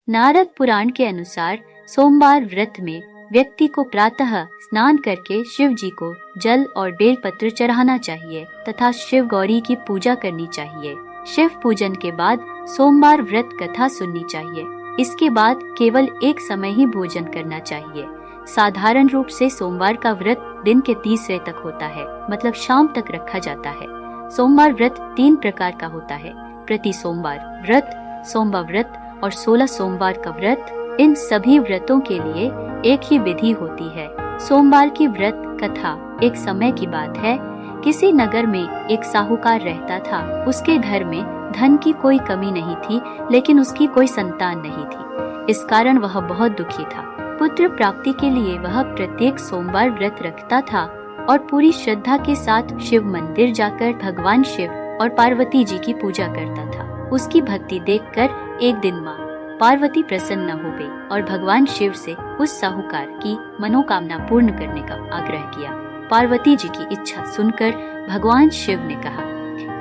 नारद पुराण के अनुसार सोमवार व्रत में व्यक्ति को प्रातः स्नान करके शिव जी को जल और बेलपत्र चढ़ाना चाहिए तथा शिव गौरी की पूजा करनी चाहिए। शिव पूजन के बाद सोमवार व्रत कथा सुननी चाहिए। इसके बाद केवल एक समय ही भोजन करना चाहिए। साधारण रूप से सोमवार का व्रत दिन के तीसरे तक होता है, मतलब शाम तक रखा जाता है। सोमवार व्रत 3 प्रकार का होता है: प्रति सोमवार व्रत, सोमवार व्रत और 16 सोमवार का व्रत। इन सभी व्रतों के लिए एक ही विधि होती है। सोमवार की व्रत कथा एक समय की बात है। किसी नगर में एक साहूकार रहता था। उसके घर में धन की कोई कमी नहीं थी, लेकिन उसकी कोई संतान नहीं थी। इस कारण वह बहुत दुखी था। पुत्र प्राप्ति के लिए वह प्रत्येक सोमवार व्रत रखता था और पूरी श्रद्धा के साथ शिव मंदिर जाकर भगवान शिव और पार्वती जी की पूजा करता था। उसकी भक्ति देखकर एक दिन माँ पार्वती प्रसन्न हो गई और भगवान शिव से उस साहूकार की मनोकामना पूर्ण करने का आग्रह किया। पार्वती जी की इच्छा सुनकर भगवान शिव ने कहा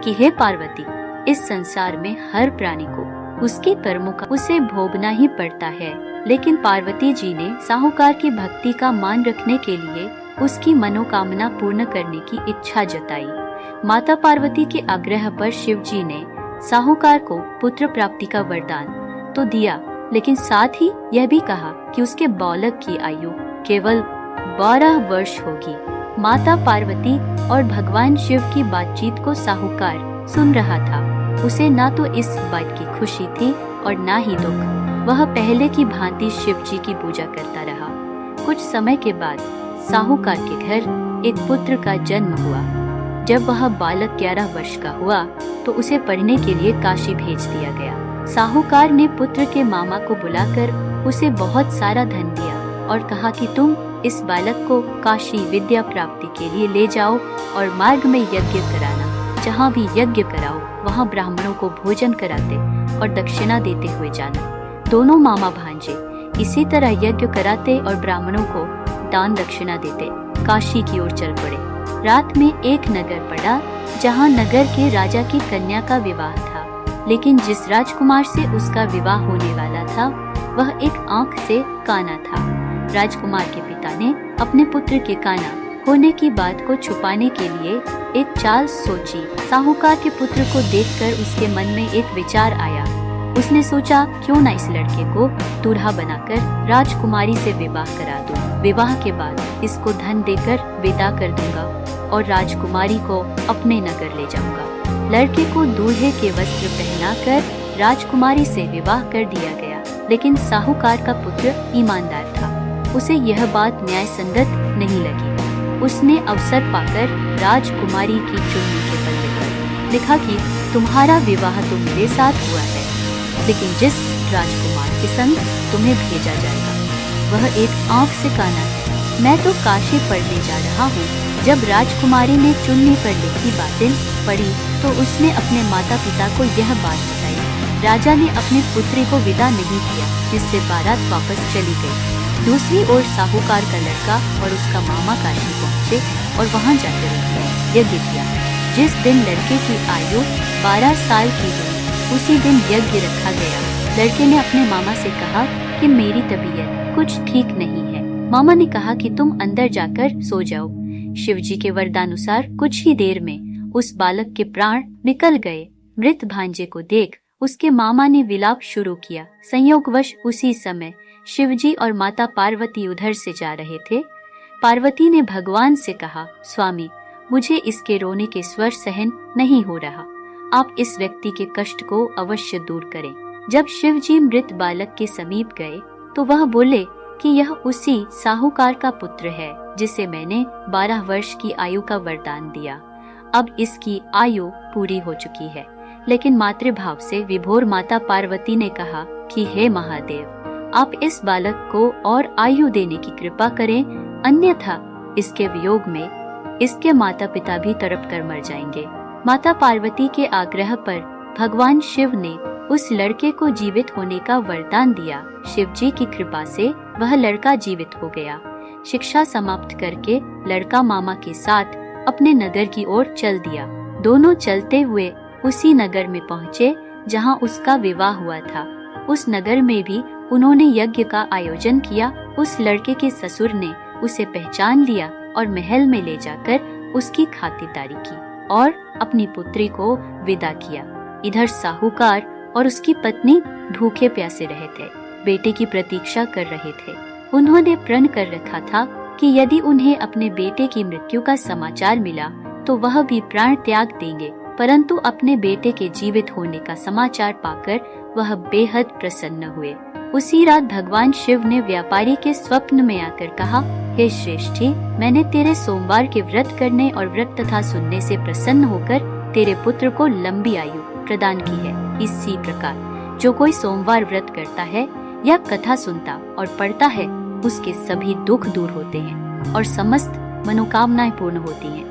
कि हे पार्वती, इस संसार में हर प्राणी को उसके कर्मों का उसे भोगना ही पड़ता है। लेकिन पार्वती जी ने साहूकार की भक्ति का मान रखने के लिए उसकी मनोकामना पूर्ण करने की इच्छा जताई। माता पार्वती के आग्रह पर शिव जी ने साहूकार को पुत्र प्राप्ति का वरदान तो दिया, लेकिन साथ ही यह भी कहा कि उसके बालक की आयु केवल 12 वर्ष होगी। माता पार्वती और भगवान शिव की बातचीत को साहूकार सुन रहा था। उसे ना तो इस बात की खुशी थी और ना ही दुख। वह पहले की भांति शिव जी की पूजा करता रहा। कुछ समय के बाद साहूकार के घर एक पुत्र का जन्म हुआ। जब वह बालक 11 वर्ष का हुआ तो उसे पढ़ने के लिए काशी भेज दिया गया। साहूकार ने पुत्र के मामा को बुलाकर उसे बहुत सारा धन दिया और कहा कि तुम इस बालक को काशी विद्या प्राप्ति के लिए ले जाओ और मार्ग में यज्ञ कराना। जहाँ भी यज्ञ कराओ वहाँ ब्राह्मणों को भोजन कराते और दक्षिणा देते हुए जाना। दोनों मामा भांजे इसी तरह यज्ञ कराते और ब्राह्मणों को दान दक्षिणा देते काशी की ओर चल पड़े। रात में एक नगर पड़ा जहाँ नगर के राजा की कन्या का विवाह था, लेकिन जिस राजकुमार से उसका विवाह होने वाला था वह एक आंख से काना था। राजकुमार के पिता ने अपने पुत्र के काना होने की बात को छुपाने के लिए एक चाल सोची। साहूकार के पुत्र को देखकर उसके मन में एक विचार आया। उसने सोचा क्यों न इस लड़के को दूल्हा बनाकर राजकुमारी से विवाह करा दूं। विवाह के बाद इसको धन देकर विदा कर दूंगा और राजकुमारी को अपने नगर ले जाऊंगा। लड़के को दूल्हे के वस्त्र पहनाकर राजकुमारी से विवाह कर दिया गया, लेकिन साहूकार का पुत्र ईमानदार था। उसे यह बात न्याय संगत नहीं लगी। उसने अवसर पाकर राजकुमारी की चुन्नी के पल्ले पर लिखा कि तुम्हारा विवाह तो मेरे साथ हुआ है, लेकिन जिस राजकुमार के संग तुम्हें भेजा जाएगा वह एक आंख से काना है। मैं तो काशी पढ़ने जा रहा हूँ। जब राजकुमारी ने चुन्नी पर लिखी बातें पढ़ी तो उसने अपने माता पिता को यह बात बताई। राजा ने अपने पुत्री को विदा नहीं किया, जिससे बारात वापस चली गई। दूसरी ओर साहूकार का लड़का और उसका मामा काशी पहुँचे और वहाँ जाकर उन्होंने यज्ञ किया। जिस दिन लड़के की आयु 12 साल की हुई उसी दिन यज्ञ रखा गया। लड़के ने अपने मामा से कहा कि मेरी तबीयत कुछ ठीक नहीं है। मामा ने कहा कि तुम अंदर जाकर सो जाओ। शिवजी के वरदानुसार कुछ ही देर में उस बालक के प्राण निकल गए। मृत भांजे को देख उसके मामा ने विलाप शुरू किया। संयोगवश उसी समय शिवजी और माता पार्वती उधर से जा रहे थे। पार्वती ने भगवान से कहा, स्वामी, मुझे इसके रोने के स्वर सहन नहीं हो रहा। आप इस व्यक्ति के कष्ट को अवश्य दूर करें। जब शिवजी मृत बालक के समीप गए तो वह बोले कि यह उसी साहूकार का पुत्र है जिसे मैंने 12 वर्ष की आयु का वरदान दिया। अब इसकी आयु पूरी हो चुकी है। लेकिन मातृभाव से विभोर माता पार्वती ने कहा कि हे महादेव, आप इस बालक को और आयु देने की कृपा करें, अन्यथा इसके वियोग में इसके माता पिता भी तड़प कर मर जाएंगे। माता पार्वती के आग्रह पर भगवान शिव ने उस लड़के को जीवित होने का वरदान दिया। शिव जी की कृपा से वह लड़का जीवित हो गया। शिक्षा समाप्त करके लड़का मामा के साथ अपने नगर की ओर चल दिया। दोनों चलते हुए उसी नगर में पहुँचे जहाँ उसका विवाह हुआ था। उस नगर में भी उन्होंने यज्ञ का आयोजन किया। उस लड़के के ससुर ने उसे पहचान लिया और महल में ले जाकर उसकी खातिरदारी की और अपनी पुत्री को विदा किया। इधर साहूकार और उसकी पत्नी भूखे प्यासे रहे थे, बेटे की प्रतीक्षा कर रहे थे। उन्होंने प्रण कर रखा था कि यदि उन्हें अपने बेटे की मृत्यु का समाचार मिला तो वह भी प्राण त्याग देंगे, परंतु अपने बेटे के जीवित होने का समाचार पाकर वह बेहद प्रसन्न हुए। उसी रात भगवान शिव ने व्यापारी के स्वप्न में आकर कहा, हे श्रेष्ठी, मैंने तेरे सोमवार के व्रत करने और व्रत कथा सुनने से प्रसन्न होकर तेरे पुत्र को लंबी आयु प्रदान की है। इसी प्रकार जो कोई सोमवार व्रत करता है या कथा सुनता और पढ़ता है, उसके सभी दुख दूर होते हैं और समस्त मनोकामनाएं पूर्ण होती हैं।